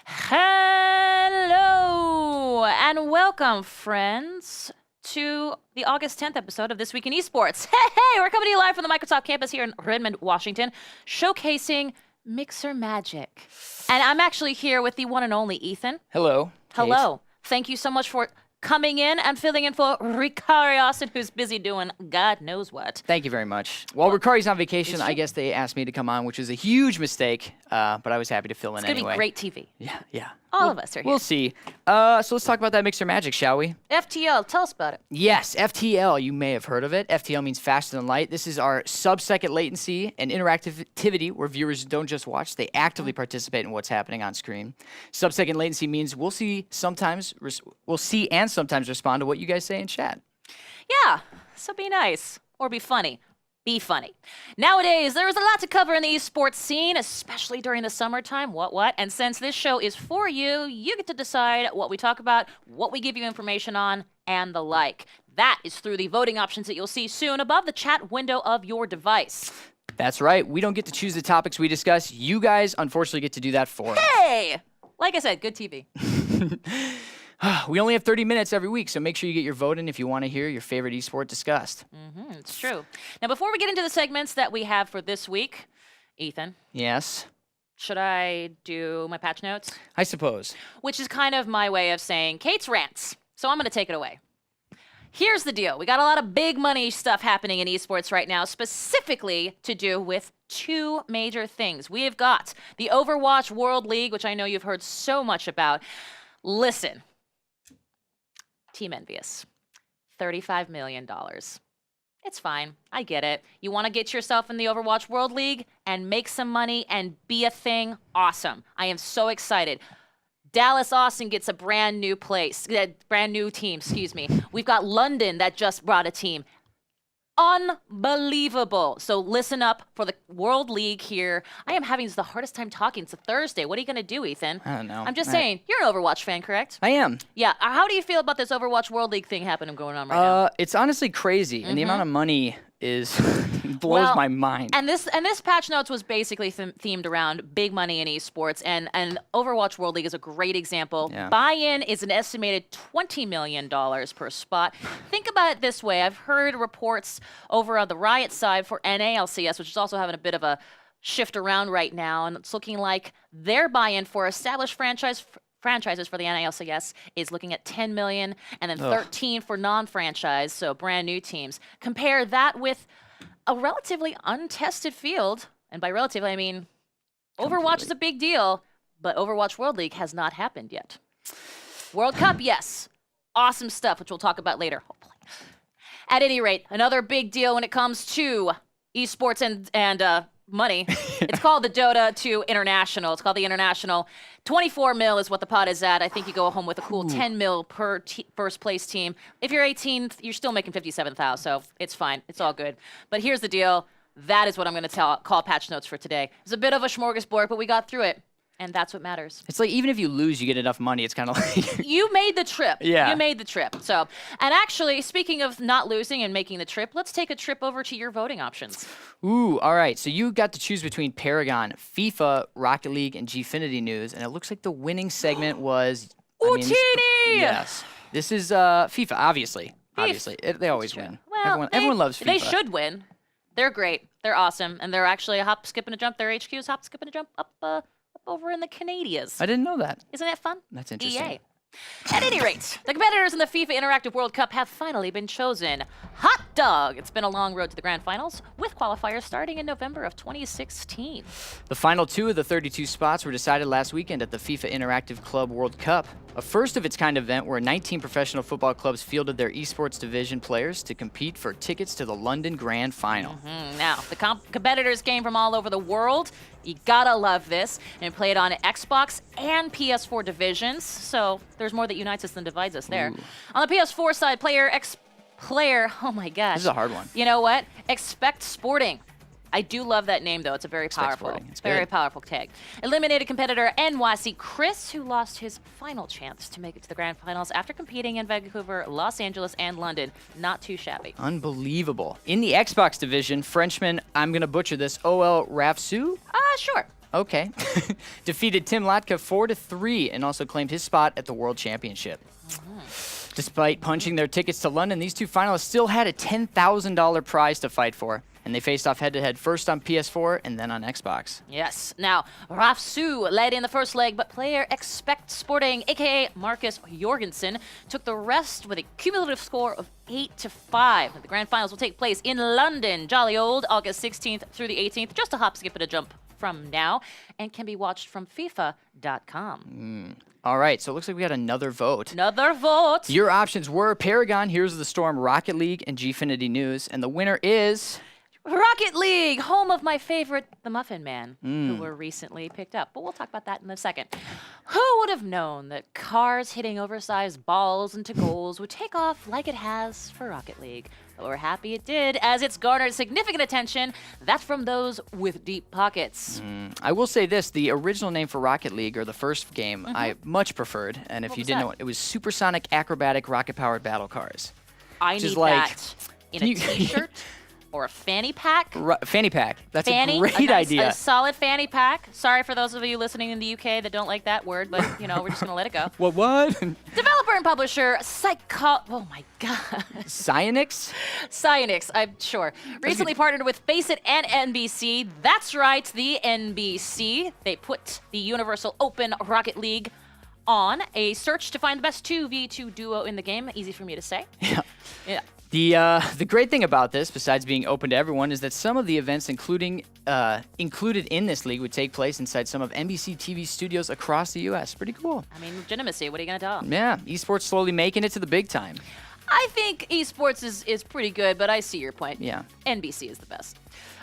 Hello and welcome, friends, to the August 10th episode of This Week in Esports. Hey, we're coming to you live from the Microsoft campus here in Redmond, Washington, showcasing Mixer Magic. And I'm actually here with the one and only Ethan. Hello. Hello. Kate. Thank you so much for coming in and filling in for Ricari Austin, who's busy doing God knows what. Thank you very much. While Ricari's on vacation, I guess they asked me to come on, which is a huge mistake, but I was happy to fill in anyway. It's going to be great TV. Yeah. All of us are here. We'll see. So let's talk about that Mixer Magic, shall we? FTL, tell us about it. Yes, FTL, you may have heard of it. FTL means faster than light. This is our sub-second latency and interactivity where viewers don't just watch, they actively participate in what's happening on screen. Sub-second latency means we'll see and sometimes respond to what you guys say in chat. Yeah, so be nice or be funny. Be funny. Nowadays, there is a lot to cover in the esports scene, especially during the summertime. What? And since this show is for you, you get to decide what we talk about, what we give you information on, and the like. That is through the voting options that you'll see soon above the chat window of your device. That's right. We don't get to choose the topics we discuss. You guys, unfortunately, get to do that for us. Hey! Like I said, good TV. We only have 30 minutes every week, so make sure you get your vote in if you want to hear your favorite esport discussed. It's true. Now, before we get into the segments that we have for this week, Ethan. Yes? Should I do my patch notes? I suppose. Which is kind of my way of saying Kate's rants. So I'm going to take it away. Here's the deal. We got a lot of big money stuff happening in esports right now, specifically to do with two major things. We have got the Overwatch World League, which I know you've heard so much about. Listen. Team Envious, $35 million. It's fine. I get it. You want to get yourself in the Overwatch World League and make some money and be a thing? Awesome. I am so excited. Dallas Austin gets a brand new team, excuse me. We've got London that just brought a team. Unbelievable. So listen up for the World League here. I am having the hardest time talking. It's a Thursday. What are you going to do, Ethan? I don't know. I'm just saying, you're an Overwatch fan, correct? I am. Yeah. How do you feel about this Overwatch World League thing going on right now? It's honestly crazy, and the amount of money is blows my mind. And this patch notes was basically themed around big money in esports, and Overwatch World League is a great example. Yeah. Buy-in is an estimated $20 million per spot. Think about it this way. I've heard reports over on the Riot side for NALCS, which is also having a bit of a shift around right now, and it's looking like their buy-in for established franchises for the NALCS is looking at 10 million, and then 13 for non-franchise, so brand new teams. Compare that with a relatively untested field, and by relatively I mean Overwatch is a big deal, but Overwatch World League has not happened yet. World Cup, yes, awesome stuff, which we'll talk about later, hopefully. At any rate, another big deal when it comes to esports and money. It's called the Dota 2 International. It's called the International. 24 mil is what the pot is at. I think you go home with a cool 10 mil per first place team. If you're 18th, you're still making 57,000, so it's fine. It's all good. But here's the deal. That is what I'm going to call patch notes for today. It's a bit of a smorgasbord, but we got through it. And that's what matters. It's like even if you lose, you get enough money. It's kind of like you made the trip. Yeah. You made the trip. So, and actually, speaking of not losing and making the trip, let's take a trip over to your voting options. Ooh, all right. So you got to choose between Paragon, FIFA, Rocket League, and Gfinity News, and it looks like the winning segment was Utini! Yes. This is FIFA, obviously. Obviously. They always win. Well, everyone loves FIFA. They should win. They're great. They're awesome. And they're actually a hop, skip, and a jump. Their HQ is hop, skip, and a jump up over in the Canadias. I didn't know that. Isn't that fun? That's interesting. EA. At any rate, the competitors in the FIFA Interactive World Cup have finally been chosen. Hot dog! It's been a long road to the grand finals, with qualifiers starting in November of 2016. The final two of the 32 spots were decided last weekend at the FIFA Interactive Club World Cup, a first-of-its-kind event where 19 professional football clubs fielded their esports division players to compete for tickets to the London Grand Final. Now, the competitors came from all over the world. You gotta love this. And played on Xbox and PS4 divisions, so there's more that unites us than divides us there. On the PS4 side, oh my gosh. This is a hard one. You know what? Expect Sporting. I do love that name, though. It's a very powerful, very powerful tag. Eliminated competitor NYC Chris, who lost his final chance to make it to the grand finals after competing in Vancouver, Los Angeles, and London. Not too shabby. Unbelievable. In the Xbox division, Frenchman, I'm going to butcher this, OL Rafsu? Sure. Okay. Defeated Tim Latka 4-3 and also claimed his spot at the World Championship. Despite punching their tickets to London, these two finalists still had a $10,000 prize to fight for. And they faced off head-to-head first on PS4 and then on Xbox. Yes. Now, Raf Su led in the first leg, but player Expect Sporting, a.k.a. Marcus Jorgensen, took the rest with a cumulative score of 8-5. The grand finals will take place in London, jolly old, August 16th through the 18th, just a hop, skip, and a jump from now, and can be watched from FIFA.com. All right, so it looks like we got another vote. Another vote. Your options were Paragon, Heroes of the Storm, Rocket League, and Gfinity News. And the winner is... Rocket League, home of my favorite, the Muffin Man, who were recently picked up. But we'll talk about that in a second. Who would have known that cars hitting oversized balls into goals would take off like it has for Rocket League? But we're happy it did, as it's garnered significant attention. That's from those with deep pockets. I will say this, the original name for Rocket League, or the first game, I much preferred. And if What you was didn't that? know it, it was Supersonic Acrobatic Rocket-Powered Battle Cars. I Which need is like- that in a t-shirt or a fanny pack. Fanny pack. That's Fanny, a great nice, idea. A solid fanny pack. Sorry for those of you listening in the UK that don't like that word, but you know, we're just gonna let it go. What? Developer and publisher oh my god. Cyanix? Cyanix, I'm sure. Recently partnered with Faceit and NBC. That's right, the NBC. They put the Universal Open Rocket League on a search to find the best 2v2 duo in the game. Easy for me to say. Yeah. Yeah. The great thing about this, besides being open to everyone, is that some of the events included in this league would take place inside some of NBC TV studios across the U.S. Pretty cool. I mean, legitimacy, what are you gonna tell? Yeah, esports slowly making it to the big time. I think esports is pretty good, but I see your point. Yeah. NBC is the best.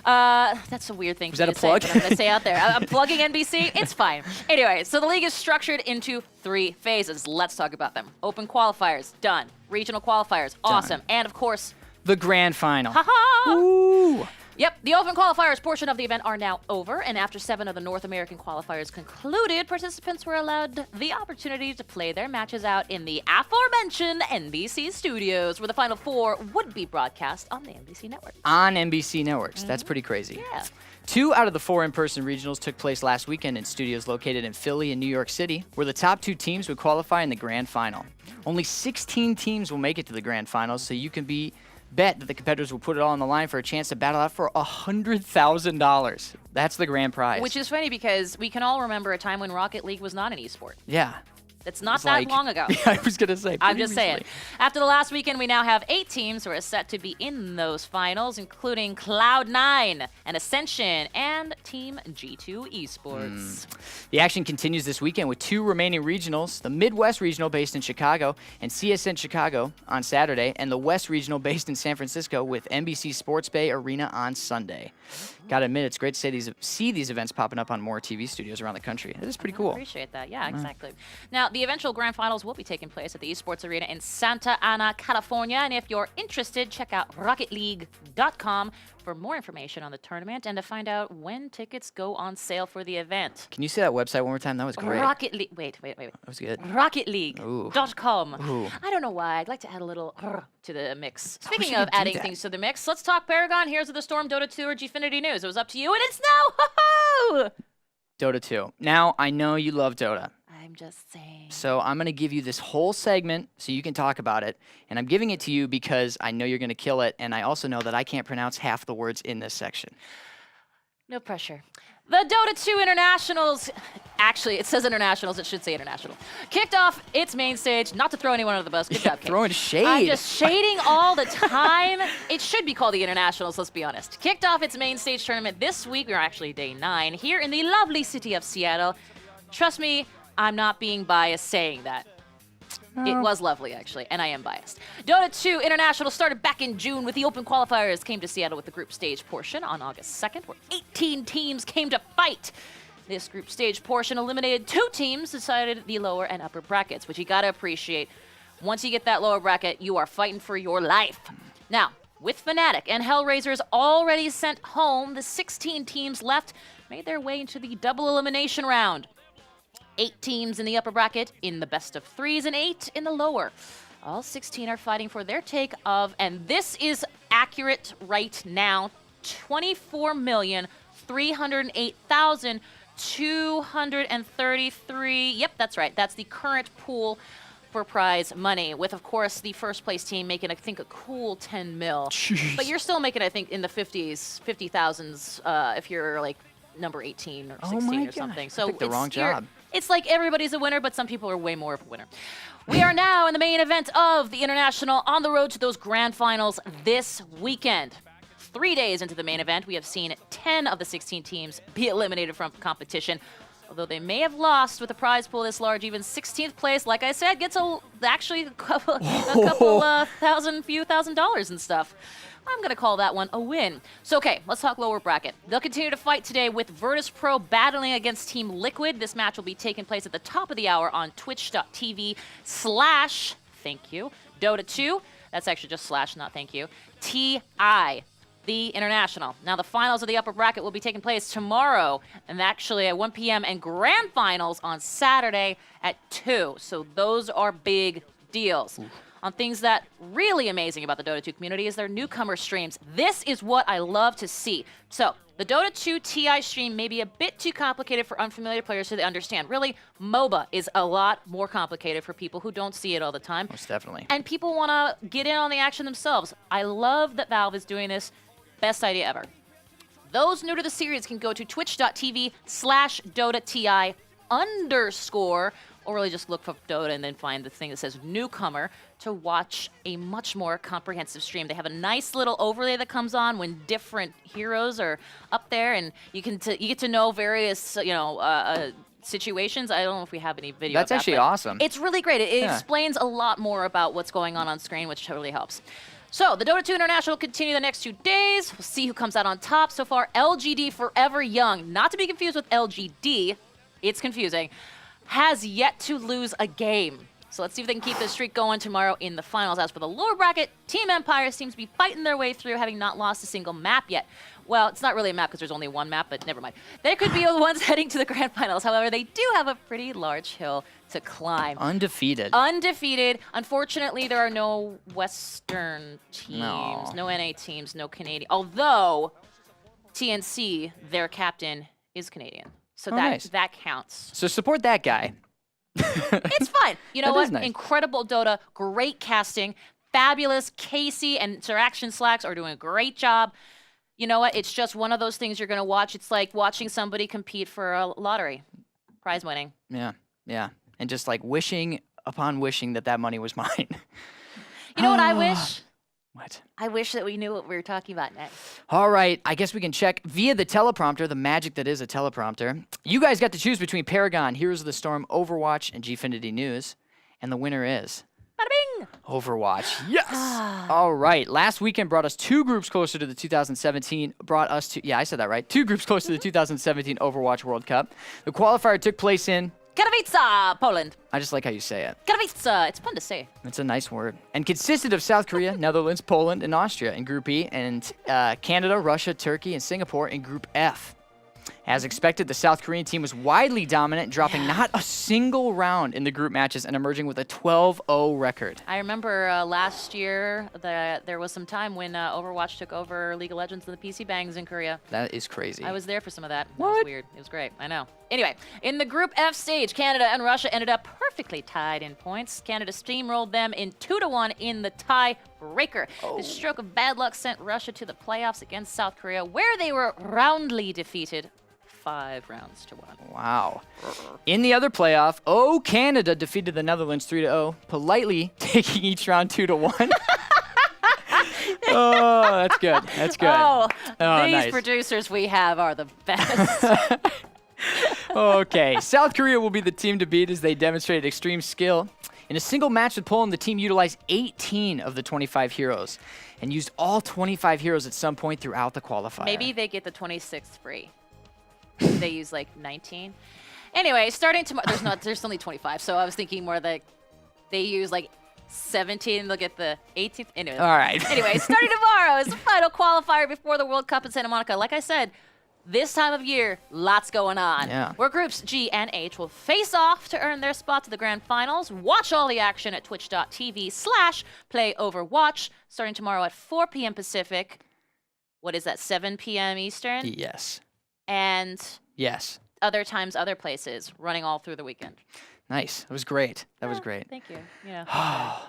That's a weird thing Was for that me a to plug? say, but I'm going to say out there. I'm plugging NBC. It's fine. Anyway, so the league is structured into 3 phases. Let's talk about them. Open qualifiers, done. Regional qualifiers, awesome. And of course, The grand final. haha! Ooh. Yep, the open qualifiers portion of the event are now over, and after 7 of the North American qualifiers concluded, participants were allowed the opportunity to play their matches out in the aforementioned NBC studios, where the final 4 would be broadcast on the NBC network. On NBC networks. That's pretty crazy. Yeah. 2 out of the 4 in-person regionals took place last weekend in studios located in Philly and New York City, where the top 2 teams would qualify in the grand final. Only 16 teams will make it to the grand final, so you can bet that the competitors will put it all on the line for a chance to battle out for $100,000. That's the grand prize. Which is funny because we can all remember a time when Rocket League was not an esport. Yeah. It's not It's that like- long ago. I was going to say. I'm pretty just saying. recently. After the last weekend, we now have 8 teams who are set to be in those finals, including Cloud9 and Ascension and Team G2 Esports. The action continues this weekend with 2 remaining regionals, the Midwest Regional based in Chicago and CSN Chicago on Saturday, and the West Regional based in San Francisco with NBC Sports Bay Arena on Sunday. Gotta admit, it's great to see these events popping up on more TV studios around the country. That is pretty I cool. appreciate that. Yeah, exactly. Now, the eventual grand finals will be taking place at the Esports Arena in Santa Ana, California. And if you're interested, check out rocketleague.com for more information on the tournament and to find out when tickets go on sale for the event. Can you say that website one more time? That was great. Rocket League. Wait. That was good. Rocketleague.com. Ooh. I don't know why. I'd like to add a little to the mix. I wish Speaking I of could do adding that. things to the mix, let's talk Paragon, Heroes of the Storm, Dota 2, or Gfinity News. It was up to you, and it's now. Ho-ho! Dota 2. Now, I know you love Dota. I'm just saying. So I'm going to give you this whole segment so you can talk about it. And I'm giving it to you because I know you're going to kill it. And I also know that I can't pronounce half the words in this section. No pressure. The Dota 2 Internationals, actually, it says Internationals, it should say International, kicked off its main stage, not to throw anyone under the bus, good job, Kate. Throwing shade. I'm just shading all the time. It should be called the Internationals, let's be honest. Kicked off its main stage tournament this week, we're actually day 9, here in the lovely city of Seattle. Trust me, I'm not being biased saying that. It was lovely, actually, and I am biased. Dota 2 International started back in June with the open qualifiers, came to Seattle with the group stage portion on August 2nd, where 18 teams came to fight. This group stage portion eliminated 2 teams, decided the lower and upper brackets, which you gotta appreciate. Once you get that lower bracket, you are fighting for your life. Now, with Fnatic and Hellraisers already sent home, the 16 teams left made their way into the double elimination round. 8 teams in the upper bracket in the best of 3s and 8 in the lower. All 16 are fighting for their take of, and this is accurate right now, 233. Yep, that's right. That's the current pool for prize money, with, of course, the first place team making, I think, a cool 10 mil. Jeez. But you're still making, I think, in the 50,000s if you're like number 18 or 16 or something. So I picked the wrong job. It's like everybody's a winner, but some people are way more of a winner. We are now in the main event of the International, on the road to those grand finals this weekend. 3 days into the main event, we have seen 10 of the 16 teams be eliminated from competition. Although they may have lost with a prize pool this large, even 16th place, like I said, gets actually a couple few thousand dollars and stuff. I'm going to call that one a win. So, okay, let's talk lower bracket. They'll continue to fight today with Virtus Pro battling against Team Liquid. This match will be taking place at the top of the hour on twitch.tv/ thank you, Dota 2. That's actually just / not thank you. TI. The International. Now, the finals of the upper bracket will be taking place tomorrow, and actually at 1 p.m., and grand finals on Saturday at 2. So those are big deals. On things that really amazing about the Dota 2 community is their newcomer streams. This is what I love to see. So the Dota 2 TI stream may be a bit too complicated for unfamiliar players to understand. Really, MOBA is a lot more complicated for people who don't see it all the time. Most definitely. And people want to get in on the action themselves. I love that Valve is doing this. Best idea ever. Those new to the series can go to twitch.tv/DotaTI_, or really just look for Dota and then find the thing that says newcomer to watch a much more comprehensive stream. They have a nice little overlay that comes on when different heroes are up there, and you get to know various situations. I don't know if we have any video. That's actually awesome. It's really great. It explains a lot more about what's going on screen, which totally helps. So, the Dota 2 International will continue the next 2 days. We'll see who comes out on top. So far, LGD Forever Young, not to be confused with LGD, it's confusing, has yet to lose a game. So let's see if they can keep this streak going tomorrow in the finals. As for the lower bracket, Team Empire seems to be fighting their way through, having not lost a single map yet. Well, it's not really a map because there's only one map, but never mind. They could be the ones heading to the grand finals. However, they do have a pretty large hill to climb. Undefeated. Undefeated. Unfortunately, there are no Western teams, no NA teams, no Canadian. Although TNC, their captain, is Canadian. So that counts. So support that guy. It's fine. You know what? Nice. Incredible Dota, great casting, fabulous. Casey and Interaction Slacks are doing a great job. You know what? It's just one of those things you're going to watch. It's like watching somebody compete for a lottery, prize winning. Yeah, yeah. And just like wishing upon wishing that money was mine. You know what I wish? What? I wish that we knew what we were talking about next. All right, I guess we can check via the teleprompter, the magic that is a teleprompter. You guys got to choose between Paragon, Heroes of the Storm, Overwatch, and Gfinity News. And the winner is... Bada bing! Overwatch. Yes! All right, last weekend brought us 2 groups closer to the 2017... Yeah, I said that right. 2 groups closer to the 2017 Overwatch World Cup. The qualifier took place in... Katowice, Poland. I just like how you say it. Katowice. It's fun to say. It's a nice word. And consisted of South Korea, Netherlands, Poland, and Austria in Group E, and Canada, Russia, Turkey, and Singapore in Group F. As expected, the South Korean team was widely dominant, dropping not a single round in the group matches and emerging with a 12-0 record. I remember last year that there was some time when Overwatch took over League of Legends and the PC Bangs in Korea. That is crazy. I was there for some of that. What? That was weird. It was great. I know. Anyway, in the Group F stage, Canada and Russia ended up perfectly tied in points. Canada steamrolled them in 2-1 in the tiebreaker. This stroke of bad luck sent Russia to the playoffs against South Korea, where they were roundly defeated 5 rounds to 1. Wow. In the other playoff, Canada defeated the Netherlands 3-0, politely taking each round 2-1. Oh, that's good. That's good. These nice. producers we have are the best. Okay, South Korea will be the team to beat as they demonstrated extreme skill. In a single match with Poland, the team utilized 18 of the 25 heroes and used all 25 heroes at some point throughout the qualifier. Maybe they get the 26th free. They use like 19. Anyway, starting tomorrow, there's only 25, so I was thinking more like they use like 17, they'll get the 18th. Anyway, all right. Anyway, starting tomorrow is the final qualifier before the World Cup in Santa Monica. Like I said, this time of year, lots going on. Yeah. Where groups G and H will face off to earn their spot to the grand finals. Watch all the action at twitch.tv/playoverwatch starting tomorrow at 4 p.m. Pacific. What is that, 7 p.m. Eastern? Yes. And yes. other times, other places, running all through the weekend. Nice. That was great. That was great. Thank you. Yeah.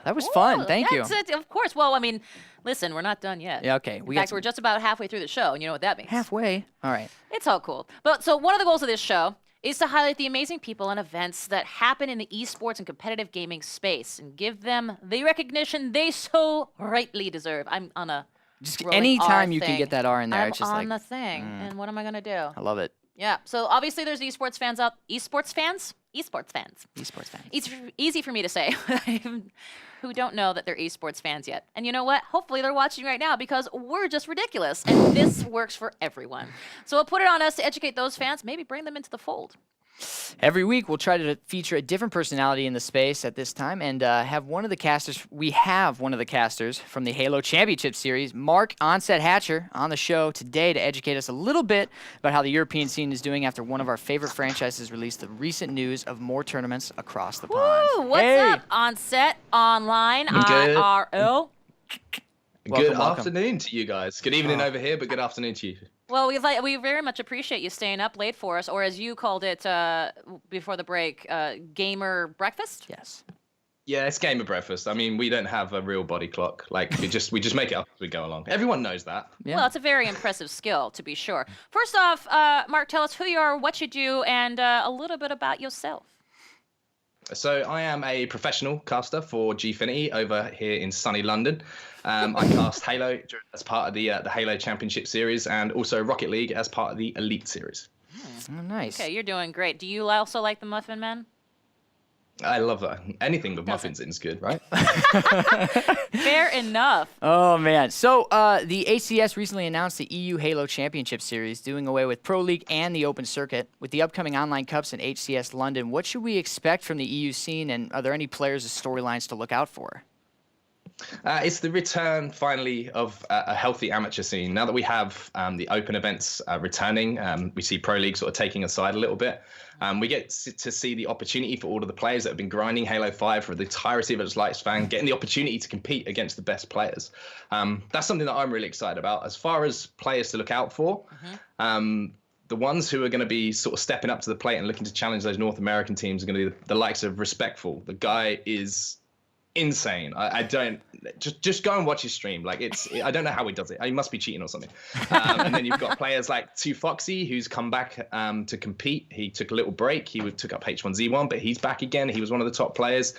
That was fun. Thank you. Of course. Well, I mean, listen, we're not done yet. Yeah, okay. In fact, we're just about halfway through the show, and you know what that means. halfway. All right. It's all cool. But so one of the goals of this show is to highlight the amazing people and events that happen in the esports and competitive gaming space and give them the recognition they so rightly deserve. I'm on a Just rolling anytime R you can thing. get that R in there, I'm it's just on like, the thing. And what am I going to do? I love it. Yeah. So obviously there's esports fans out. Esports fans? Esports fans. Esports fans. It's easy for me to say who don't know that they're esports fans yet. And you know what? Hopefully they're watching right now because we're just ridiculous. And this works for everyone. So we'll put it on us to educate those fans, maybe bring them into the fold. Every week, we'll try to feature a different personality in the space at this time and have one of the casters. We have one of the casters from the Halo Championship Series, Mark Onset Hatcher, on the show today to educate us a little bit about how the European scene is doing after one of our favorite franchises released the recent news of more tournaments across the pond. Woo! What's up, Onset Online, Good. IRL? Good welcome. afternoon to you guys. Good evening over here, but good afternoon to you. Well, we very much appreciate you staying up late for us, or as you called it before the break, gamer breakfast. Yes. Yeah, it's game of breakfast. I mean, we don't have a real body clock. Like we just make it up as we go along. Everyone knows that. Yeah. Well, it's a very impressive skill, to be sure. First off, Mark, tell us who you are, what you do, and a little bit about yourself. So I am a professional caster for Gfinity over here in sunny London. I cast Halo as part of the Halo Championship Series and also Rocket League as part of the Elite Series. Oh, nice. Okay, you're doing great. Do you also like the Muffin Men? I love that. Anything with muffins in is good, right? Fair enough. Oh, man. So the ACS recently announced the EU Halo Championship Series, doing away with Pro League and the Open Circuit. With the upcoming online cups in HCS London, what should we expect from the EU scene, and are there any players or storylines to look out for? It's the return, finally, of a healthy amateur scene. Now that we have the open events returning, we see Pro League sort of taking a side a little bit. We get to see the opportunity for all of the players that have been grinding Halo 5 for the entirety of its lifespan, getting the opportunity to compete against the best players. That's something that I'm really excited about. As far as players to look out for, the ones who are going to be sort of stepping up to the plate and looking to challenge those North American teams are going to be the likes of Respectful. The guy is insane. I don't just go and watch his stream. Like I don't know how he does it. He must be cheating or something. And then you've got players like 2Foxy, who's come back to compete. He took a little break. He took up H1Z1, but he's back again. He was one of the top players.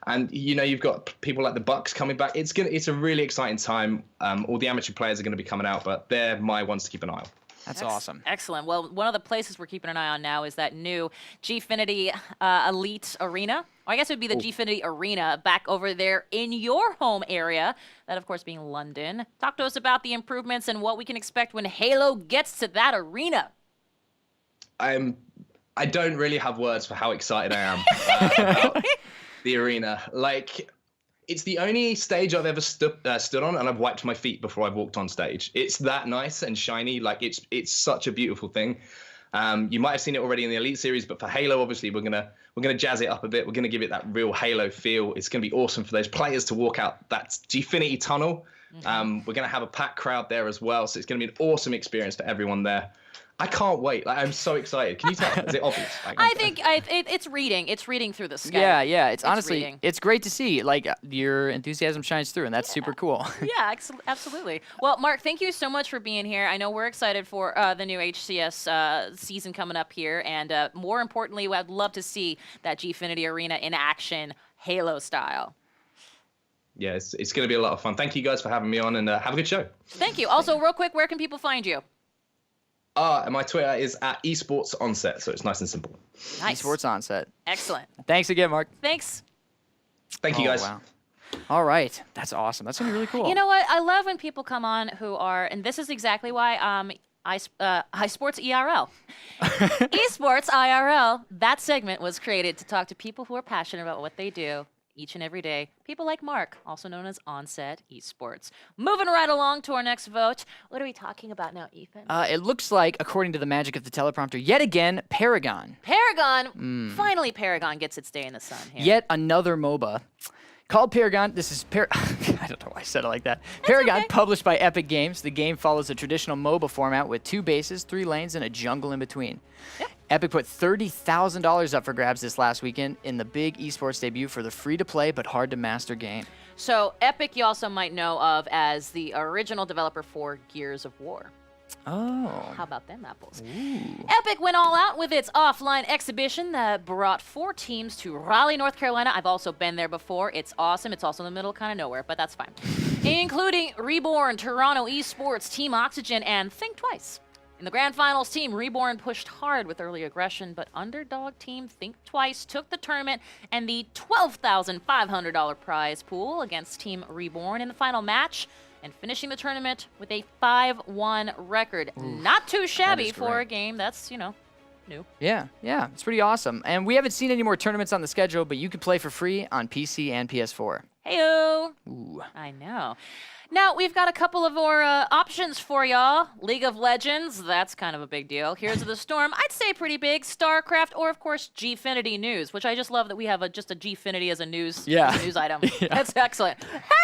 And you've got people like the Bucks coming back. It's a really exciting time. All the amateur players are going to be coming out, but they're my ones to keep an eye on. That's awesome. Excellent. Well, one of the places we're keeping an eye on now is that new Gfinity Elite Arena. Or I guess it would be the Gfinity Arena back over there in your home area. That, of course, being London. Talk to us about the improvements and what we can expect when Halo gets to that arena. I don't really have words for how excited I am about the arena. Like, it's the only stage I've ever stood on, and I've wiped my feet before I've walked on stage. It's that nice and shiny. Like it's such a beautiful thing. You might have seen it already in the Elite Series, but for Halo, obviously, we're gonna jazz it up a bit. We're gonna give it that real Halo feel. It's gonna be awesome for those players to walk out that Gfinity tunnel. We're gonna have a packed crowd there as well, so it's gonna be an awesome experience for everyone there. I can't wait. Like, I'm so excited. Can you tell? Is it obvious? Like, I think it's reading. It's reading through the sky. Yeah. It's honestly, reading. it's great to see. Like, your enthusiasm shines through, and that's super cool. Yeah, absolutely. Well, Mark, thank you so much for being here. I know we're excited for the new HCS season coming up here, and more importantly, I'd love to see that Gfinity Arena in action, Halo style. Yeah, it's going to be a lot of fun. Thank you guys for having me on, and have a good show. Thank you. Also, real quick, where can people find you? And my Twitter is at Esports Onset, so it's nice and simple. Nice. Esports Onset. Excellent. Thanks again, Mark. Thanks. Thank you guys. Wow. All right. That's awesome. That's going to be really cool. You know what? I love when people come on who are, and this is exactly why iSports ERL. Esports IRL, that segment was created to talk to people who are passionate about what they do each and every day. People like Mark, also known as Onset Esports. Moving right along to our next vote. What are we talking about now, Ethan? It looks like, according to the magic of the teleprompter, yet again, Paragon. Paragon. Finally, Paragon gets its day in the sun here. Yet another MOBA. Called Paragon, this is I don't know why I said it like that. Paragon, okay. published by Epic Games. The game follows a traditional MOBA format with 2 bases, 3 lanes, and a jungle in between. Yep. Epic put $30,000 up for grabs this last weekend in the big esports debut for the free-to-play but hard-to-master game. So Epic you also might know of as the original developer for Gears of War. Oh. How about them apples? Ooh. Epic went all out with its offline exhibition that brought 4 teams to Raleigh, North Carolina. I've also been there before. It's awesome. It's also in the middle kind of nowhere, but that's fine. Including Reborn, Toronto Esports, Team Oxygen, and Think Twice. In the grand finals, Team Reborn pushed hard with early aggression, but underdog team Think Twice took the tournament and the $12,500 prize pool against Team Reborn in the final match, and finishing the tournament with a 5-1 record. Oof, not too shabby is for great. a game that's, new. Yeah, it's pretty awesome. And we haven't seen any more tournaments on the schedule, but you can play for free on PC and PS4. Heyo! Ooh. I know. Now, we've got a couple of more options for y'all. League of Legends, that's kind of a big deal. Here's the Storm, I'd say pretty big. StarCraft, or of course, Gfinity News, which I just love that we have just a Gfinity as a news, as a news item. Yeah. That's excellent.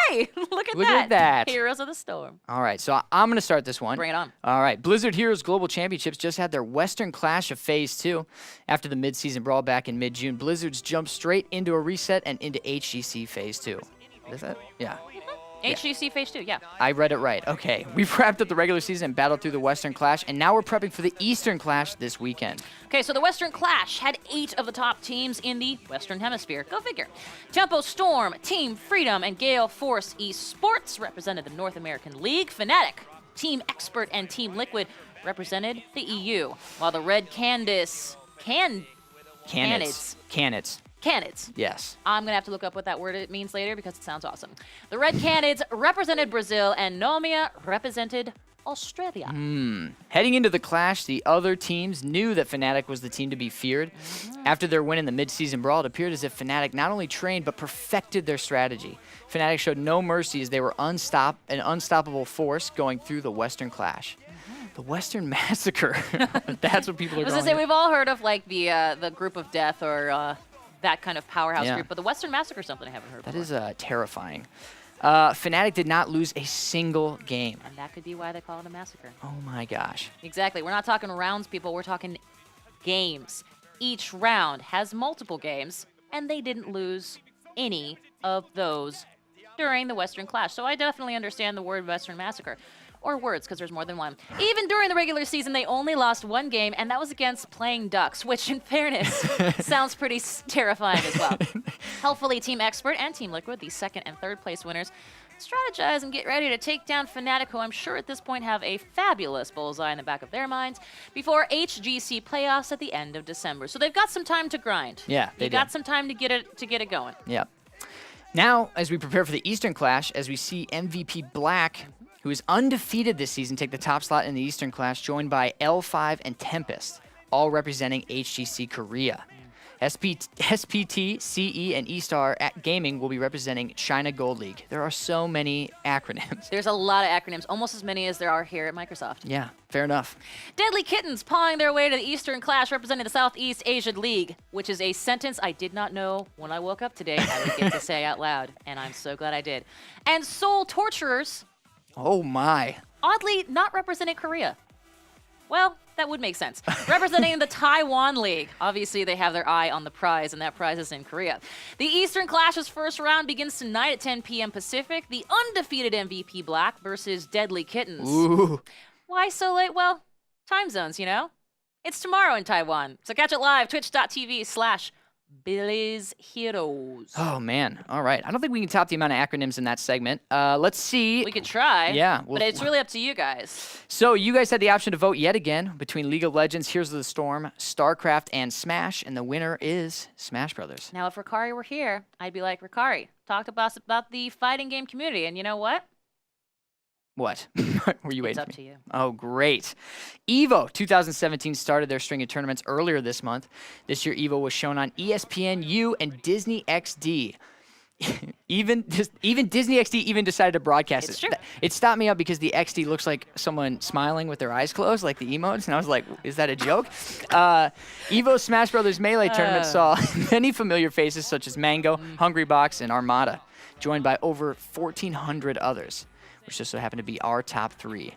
Hey, look at Look that. at that. Heroes of the Storm. All right, so I'm going to start this one. Bring it on. All right, Blizzard Heroes Global Championships just had their Western Clash of Phase 2. After the mid-season brawl back in mid-June, Blizzard's jumped straight into a reset and into HGC Phase 2. Is that? Yeah. HGC Phase 2, yeah. I read it right. Okay. We've wrapped up the regular season and battled through the Western Clash, and now we're prepping for the Eastern Clash this weekend. Okay, so the Western Clash had 8 of the top teams in the Western Hemisphere. Go figure. Tempo Storm, Team Freedom, and Gale Force Esports represented the North American League. Fnatic, Team Expert, and Team Liquid represented the EU. While the Red Canids. Canids. Yes. I'm going to have to look up what that word it means later because it sounds awesome. The Red Canids represented Brazil, and Nomia represented Australia. Heading into the Clash, the other teams knew that Fnatic was the team to be feared. After their win in the mid-season brawl, it appeared as if Fnatic not only trained but perfected their strategy. Fnatic showed no mercy as they were an unstoppable force going through the Western Clash. The Western Massacre. That's what people are I was calling going to say, it. we've all heard of like the Group of Death or that kind of powerhouse Yeah. group, but the Western Massacre is something I haven't heard That before. is terrifying. Fnatic did not lose a single game. And that could be why they call it a massacre. Oh my gosh. Exactly. We're not talking rounds, people. We're talking games. Each round has multiple games, and they didn't lose any of those during the Western Clash. So I definitely understand the word Western Massacre. Or words, because there's more than one. Even during the regular season, they only lost 1 game, and that was against Playing Ducks, which, in fairness, sounds pretty terrifying as well. Helpfully, Team Expert and Team Liquid, the 2nd and 3rd place winners, strategize and get ready to take down Fnatic, who I'm sure at this point have a fabulous bullseye in the back of their minds, before HGC playoffs at the end of December. So they've got some time to grind. Yeah, they got do. some time to get it going. Yep. Now, as we prepare for the Eastern Clash, as we see MVP Black, who is undefeated this season, take the top slot in the Eastern Clash, joined by L5 and Tempest, all representing HGC Korea. SPT, CE, and E-Star Gaming will be representing China Gold League. There are so many acronyms. There's a lot of acronyms, almost as many as there are here at Microsoft. Yeah, fair enough. Deadly Kittens pawing their way to the Eastern Clash representing the Southeast Asian League, which is a sentence I did not know when I woke up today I would get to say out loud, and I'm so glad I did. And Soul Torturers, Oh my. oddly not representing Korea. Well, that would make sense. Representing the Taiwan League. Obviously, they have their eye on the prize, and that prize is in Korea. The Eastern Clash's first round begins tonight at 10 p.m. Pacific. The undefeated MVP Black versus Deadly Kittens. Ooh. Why so late? Well, time zones, It's tomorrow in Taiwan. So catch it live, twitch.tv/Billy's Heroes. Oh, man. All right. I don't think we can top the amount of acronyms in that segment. Let's see. We could try. Yeah, but it's really up to you guys. So you guys had the option to vote yet again between League of Legends, Heroes of the Storm, StarCraft, and Smash, and the winner is Smash Brothers. Now, if Ricari were here, I'd be like, Ricari, talk to us about the fighting game community. And you know what? What? Were you waiting? It's up for me? to you. Oh, great. EVO 2017 started their string of tournaments earlier this month. This year, EVO was shown on ESPNU and Disney XD. even Disney XD even decided to broadcast It's it. true. It stopped me up because the XD looks like someone smiling with their eyes closed, like the emotes, and I was like, is that a joke? EVO Smash Brothers Melee tournament saw many familiar faces such as Mango, Hungrybox, and Armada, joined by over 1,400 others, which just so happened to be our top 3.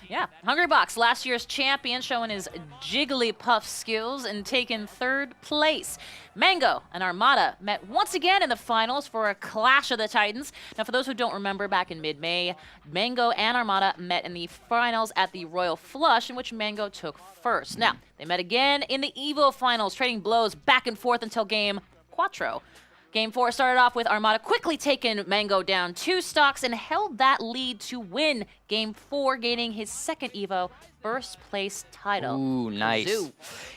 Yeah, Hungrybox, last year's champion, showing his Jigglypuff skills and taking 3rd place. Mango and Armada met once again in the finals for a Clash of the Titans. Now, for those who don't remember, back in mid-May, Mango and Armada met in the finals at the Royal Flush, in which Mango took first. Now, they met again in the EVO finals, trading blows back and forth until game Quattro. Game 4 started off with Armada quickly taking Mango down 2 stocks and held that lead to win Game 4, gaining his 2nd EVO first place title. Ooh, nice. Zoo.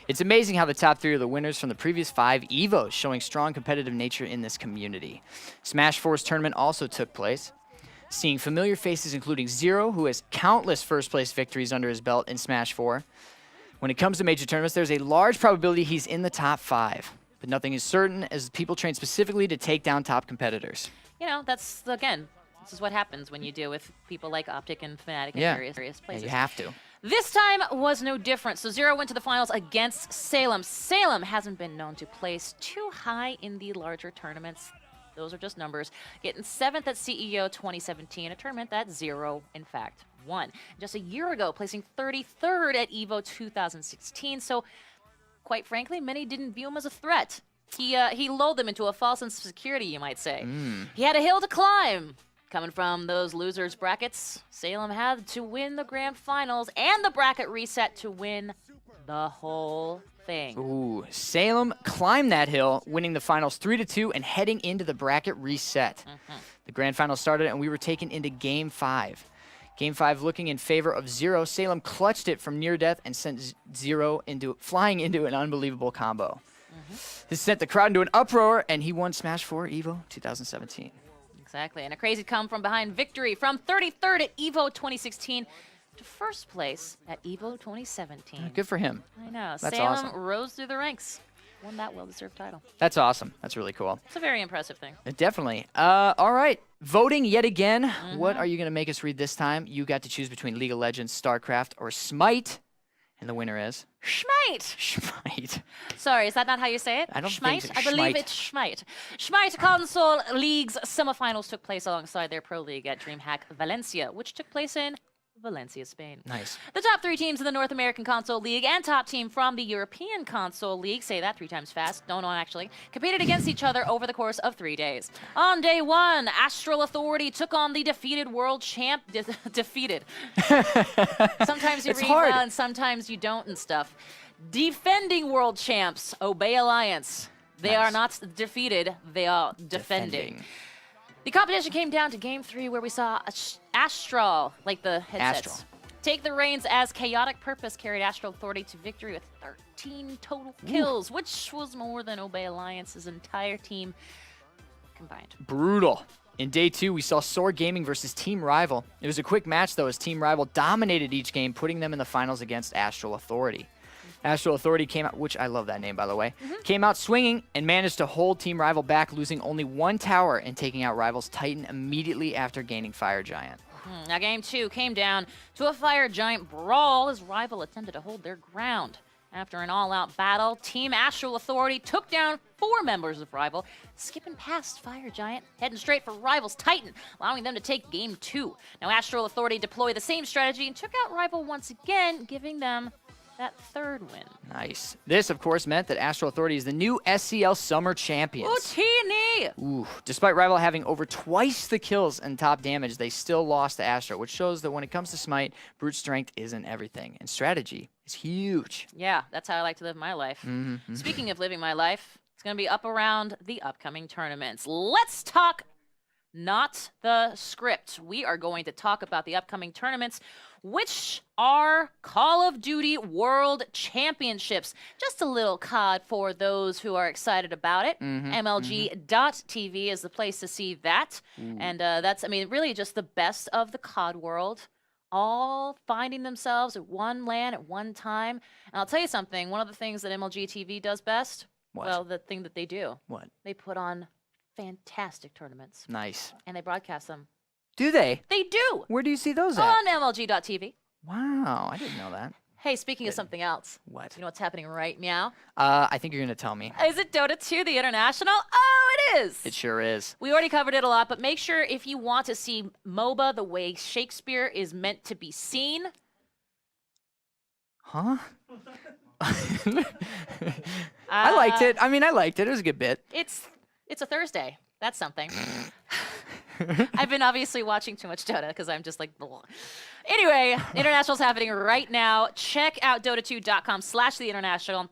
It's amazing how the top 3 are the winners from the previous 5 EVOs, showing strong competitive nature in this community. Smash 4's tournament also took place, seeing familiar faces including Zero, who has countless first place victories under his belt in Smash 4. When it comes to major tournaments, there's a large probability he's in the top 5. But nothing is certain, as people train specifically to take down top competitors. You know, that's, again, this is what happens when you deal with people like Optic and Fnatic in various Yeah, places. you have to. This time was no different. So Zero went to the finals against Salem. Salem hasn't been known to place too high in the larger tournaments. Those are just numbers. Getting 7th at CEO 2017, a tournament that Zero, in fact, won. Just a year ago, placing 33rd at EVO 2016. So, quite frankly, many didn't view him as a threat. He lulled them into a false sense of security, you might say. He had a hill to climb. Coming from those losers brackets, Salem had to win the grand finals and the bracket reset to win the whole thing. Ooh, Salem climbed that hill, winning the finals 3-2 and heading into the bracket reset. The grand finals started and we were taken into Game 5. Game 5 looking in favor of Zero. Salem clutched it from near death and sent Zero flying into an unbelievable combo. This sent the crowd into an uproar, and he won Smash 4 EVO 2017. Exactly, and a crazy come from behind victory from 33rd at EVO 2016 to first place at EVO 2017. Good for him. I know. That's Salem awesome. rose through the ranks. Won that well-deserved title. That's awesome. That's really cool. It's a very impressive thing. Definitely. All right. Voting yet again. What are you going to make us read this time? You got to choose between League of Legends, StarCraft, or Smite. And the winner is? Schmite! Smite. Sorry, is that not how you say it? I don't Schmite? think so. I believe Schmite. it's Schmite. Schmite Console League's semifinals took place alongside their Pro League at DreamHack Valencia, which took place in Valencia, Spain. Nice. The top 3 teams in the North American Console League and top team from the European Console League, say that 3 times fast, don't know actually, competed against each other over the course of 3 days. On day 1, Astral Authority took on the defeated world champ, defeated. Sometimes you It's read hard. well and sometimes you don't and stuff. Defending world champs, Obey Alliance. They are not defeated, they are defending. The competition came down to Game 3, where we saw Astral, like the headsets, Astral. take the reins as Chaotic Purpose carried Astral Authority to victory with 13 total kills, which was more than Obey Alliance's entire team combined. Brutal. In day 2, we saw Soar Gaming versus Team Rival. It was a quick match, though, as Team Rival dominated each game, putting them in the finals against Astral Authority. Astral Authority came out, which I love that name, by the way, came out swinging and managed to hold Team Rival back, losing only 1 tower and taking out Rival's Titan immediately after gaining Fire Giant. Now, Game 2 came down to a Fire Giant brawl as Rival attempted to hold their ground. After an all-out battle, Team Astral Authority took down 4 members of Rival, skipping past Fire Giant, heading straight for Rival's Titan, allowing them to take Game 2. Now, Astral Authority deployed the same strategy and took out Rival once again, giving them that 3rd win. Nice. This, of course, meant that Astral Authority is the new SCL Summer Champions. Utini! Ooh. Despite Rival having over twice the kills and top damage, they still lost to Astro, which shows that when it comes to Smite, brute strength isn't everything, and strategy is huge. Yeah, that's how I like to live my life. Speaking of living my life, it's going to be up around the upcoming tournaments. Let's talk not the script. We are going to talk about the upcoming tournaments, which are Call of Duty World Championships. Just a little COD for those who are excited about it. MLG.TV is the place to see that. And that's, I mean, really just the best of the COD world, all finding themselves at one LAN at one time. And I'll tell you something, one of the things that MLG TV does best, What? well, the thing that they do, What? they put on fantastic tournaments, Nice. and they broadcast them. Do they? They do! Where do you see those at? On MLG.TV. Wow, I didn't know that. Hey, speaking of something else, What? you know what's happening right now? I think you're going to tell me. Is it Dota 2, the International? Oh, it is! It sure is. We already covered it a lot, but make sure if you want to see MOBA the way Shakespeare is meant to be seen, Huh? I liked it. I mean, I liked it. It was a good bit. It's a Thursday. That's something. I've been obviously watching too much Dota because I'm just like, blah. Anyway, International's happening right now. Check out Dota2.com/the International,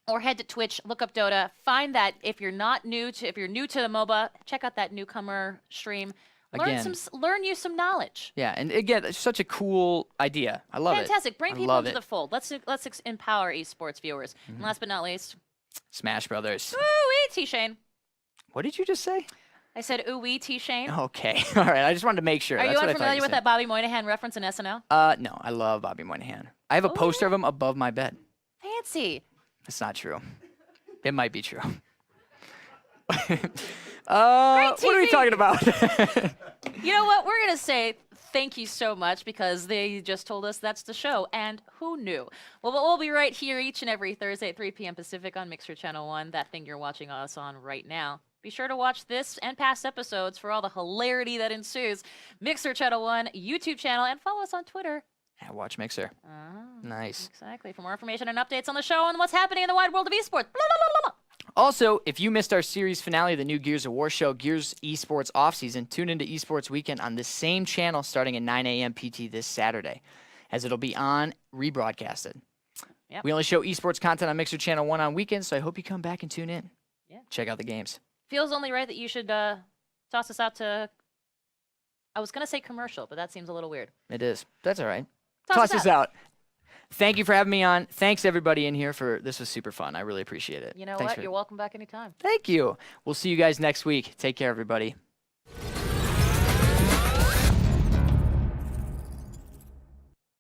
or head to Twitch, look up Dota, find that if you're new to the MOBA, check out that newcomer stream. Learn you some knowledge. Yeah, and again, it's such a cool idea. I love it. Fantastic. Bring people into the fold. Let's empower esports viewers. And last but not least, Smash Brothers. ooh-wee, T-Shane. What did you just say? I said ooh-wee, T-Shane. Okay. All right. I just wanted to make sure. Are That's you what unfamiliar with said. that Bobby Moynihan reference in SNL? No. I love Bobby Moynihan. I have a poster of him above my bed. Fancy. It's not true. It might be true. Great What are we TV. talking about? You know what? We're going to say thank you so much because they just told us that's the show. And who knew? Well, we'll be right here each and every Thursday at 3 p.m. Pacific on Mixer Channel 1, that thing you're watching us on right now. Be sure to watch this and past episodes for all the hilarity that ensues. Mixer Channel 1, YouTube channel, and follow us on Twitter. Yeah, watch Mixer. Nice. Exactly. For more information and updates on the show and what's happening in the wide world of esports. Blah, blah, blah, blah. Also, if you missed our series finale of the new Gears of War show, Gears Esports Offseason, tune into Esports Weekend on the same channel starting at 9 a.m. PT this Saturday, as it'll be on rebroadcasted. Yep. We only show esports content on Mixer Channel 1 on weekends, so I hope you come back and tune in. Yeah. Check out the games. Feels only right that you should toss us out to, I was going to say commercial, but that seems a little weird. It is. That's all right. Toss us out. Thank you for having me on. Thanks, everybody in here. This was super fun. I really appreciate it. You know Thanks what? You're welcome back anytime. Thank you. We'll see you guys next week. Take care, everybody.